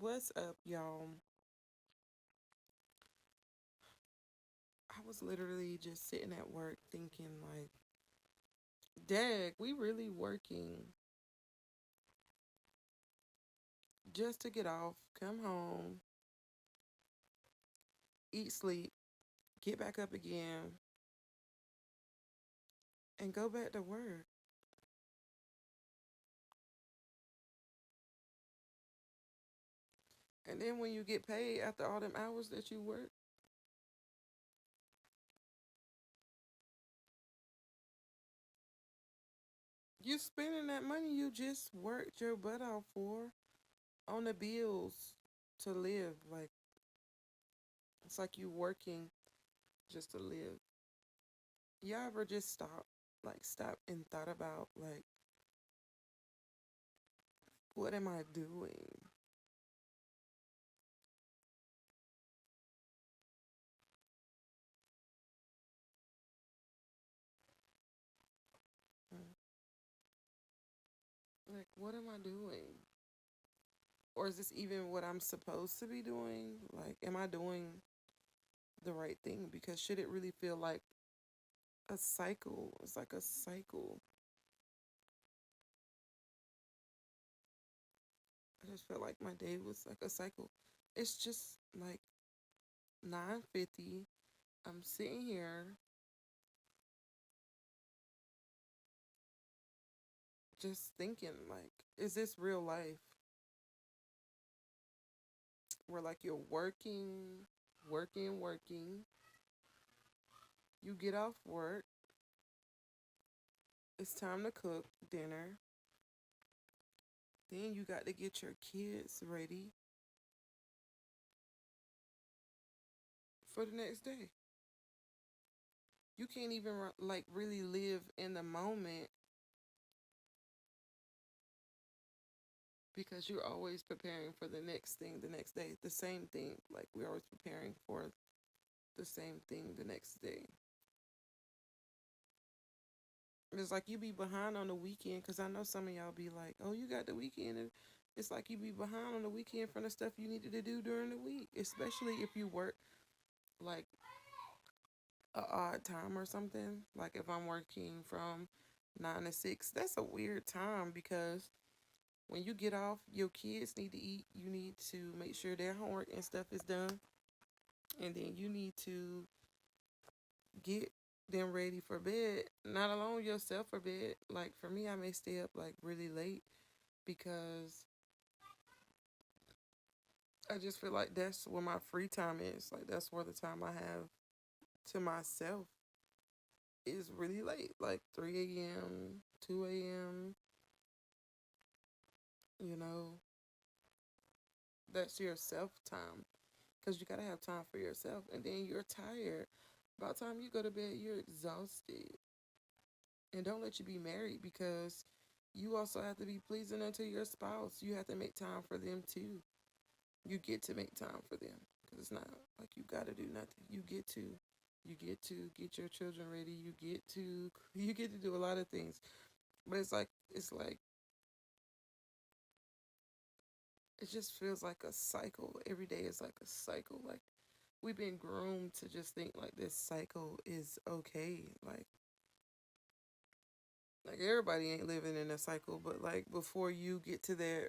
What's up, y'all? I was literally just sitting at work thinking, like, dag, we really working just to get off, come home, eat, sleep, get back up again, and go back to work. And then when you get paid after all them hours that you work, you spending that money you just worked your butt off for on the bills to live. Like, it's like you working just to live. Y'all ever just stop and thought about, like, what am I doing? Mm. Like, what am I doing? Or is this even what I'm supposed to be doing? Like, am I doing the right thing? Because should it really feel like a cycle? It's like a cycle. I just felt like my day was like a cycle. It's just like 9:50. I'm sitting here just thinking, like, is this real life? Where like you're working, working, working. You get off work. It's time to cook dinner. Then you got to get your kids ready for the next day. You can't even like really live in the moment because you're always preparing for the next thing the next day. The same thing. Like we're always preparing for the same thing the next day. It's like you be behind on the weekend because I know some of y'all be like, oh, you got the weekend. And it's like you be behind on the weekend from the stuff you needed to do during the week, especially if you work like a odd time or something. Like if I'm working from 9 to 6, that's a weird time because when you get off, your kids need to eat. You need to make sure their homework and stuff is done, and then you need to get them ready for bed. Not alone yourself for bed. Like for me, I may stay up like really late because I just feel like that's where my free time is. Like that's where the time I have to myself is really late, like 3 a.m., 2 a.m. You know, that's your self time because you gotta have time for yourself, and then you're tired. By the time you go to bed, you're exhausted, and don't let you be married because you also have to be pleasing unto your spouse. You have to make time for them too. You get to make time for them because it's not like you gotta do nothing. You get to get your children ready. You get to do a lot of things, but it's like it just feels like a cycle. Every day is like a cycle. Like we've been groomed to just think like this cycle is okay. Like everybody ain't living in a cycle, but like before you get to that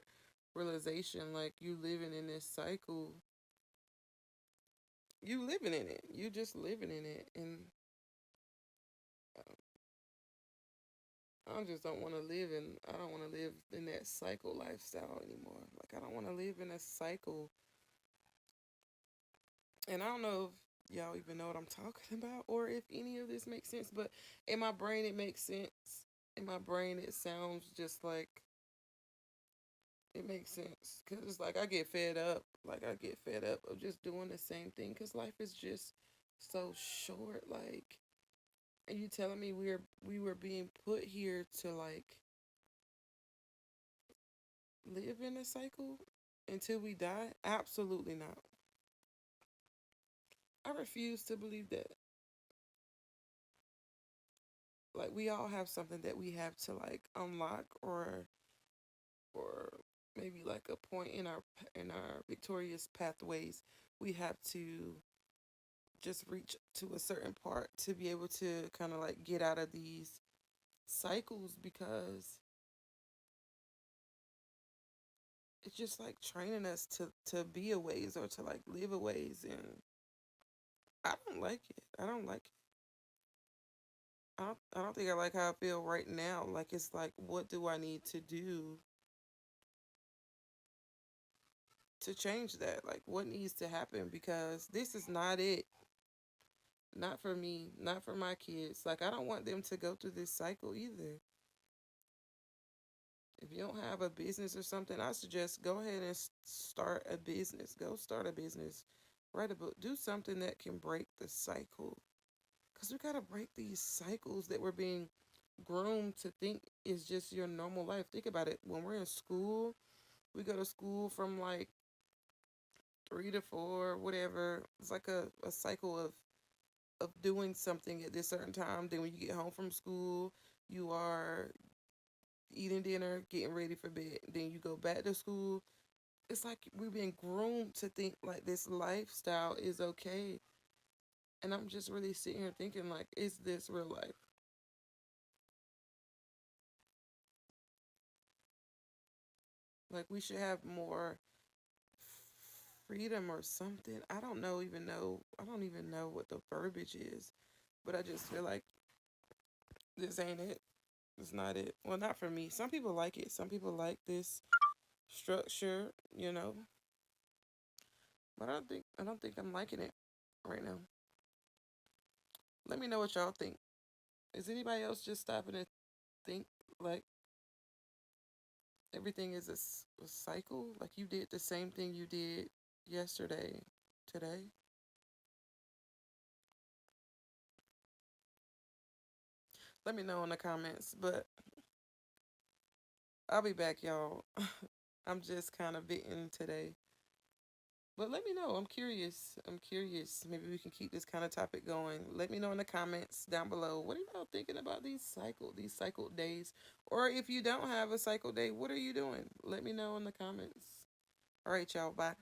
realization, like you living in this cycle, you living in it. You just living in it, and I just don't want to live in. I don't want to live in that cycle lifestyle anymore. Like I don't want to live in a cycle, and I don't know if y'all even know what I'm talking about or if any of this makes sense. But in my brain, it makes sense. In my brain, it sounds just like it makes sense because it's like I get fed up. Like I get fed up of just doing the same thing because life is just so short. Like, and you telling me we were being put here to like live in a cycle until we die? Absolutely not. I refuse to believe that. Like we all have something that we have to like unlock or maybe like a point in our victorious pathways, we have to just reach to a certain part to be able to kind of like get out of these cycles, because it's just like training us to be a ways or to like live a ways, and I don't like it. I don't like it. I don't think I like how I feel right now. Like it's like, what do I need to do to change that? Like what needs to happen, because this is not it. Not for me, not for my kids. Like I don't want them to go through this cycle either. If you don't have a business or something, I suggest go ahead and start a business. Go start a business. Write a book. Do something that can break the cycle. Because we got to break these cycles that we're being groomed to think is just your normal life. Think about it. When we're in school, we go to school from like 3 to 4, whatever. It's like a cycle of doing something at this certain time. Then when you get home from school, you are eating dinner, getting ready for bed. Then you go back to school. It's like we've been groomed to think like this lifestyle is okay. And I'm just really sitting here thinking like, is this real life? Like we should have more freedom or something. I don't know even know. I don't even know what the verbiage is, but I just feel like this ain't it. It's not it. Well, not for me. Some people like it. Some people like this structure, but I don't think I'm liking it right now. Let me know what y'all think. Is anybody else just stopping to think like everything is a cycle? Like you did the same thing you did yesterday, today? Let me know in the comments. But I'll be back, y'all. I'm just kind of venting today. But let me know. I'm curious. I'm curious. Maybe we can keep this kind of topic going. Let me know in the comments down below. What are y'all thinking about these cycle days? Or if you don't have a cycle day, what are you doing? Let me know in the comments. All right, y'all. Bye.